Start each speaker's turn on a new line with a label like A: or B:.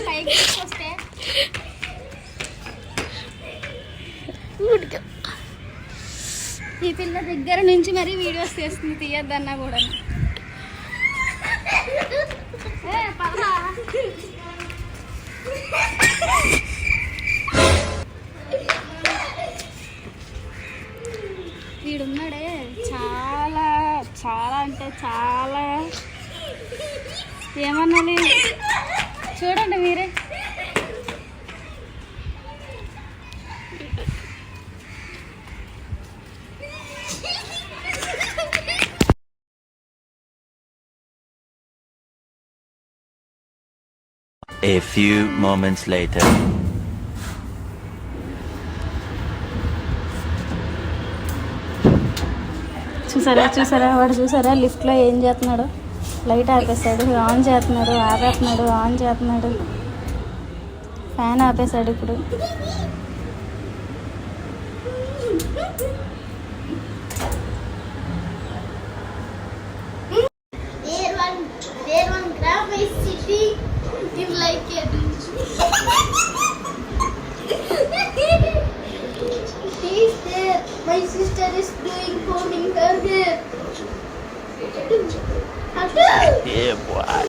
A: పైకి తీసుకొస్తే ఈ పిల్ల దగ్గర నుంచి మరి వీడియోస్ చేస్తుంది, తీయద్దన్నా కూడా. వీడున్నాడే చాలా చాలా అంటే చాలా ఏమన్నా చూడండి మీరే.
B: A few moments later.
A: చూసారా వాడు చూసారా లిఫ్ట్లో ఏం చేస్తున్నాడు? లైట్ ఆపేసాడు, ఆన్ చేస్తున్నాడు, ఆపేస్తున్నాడు, ఆన్ చేస్తున్నాడు, ఫ్యాన్ ఆపేసాడు. ఇప్పుడు
C: My sister is doing combing her hair.
B: Yeah, boy.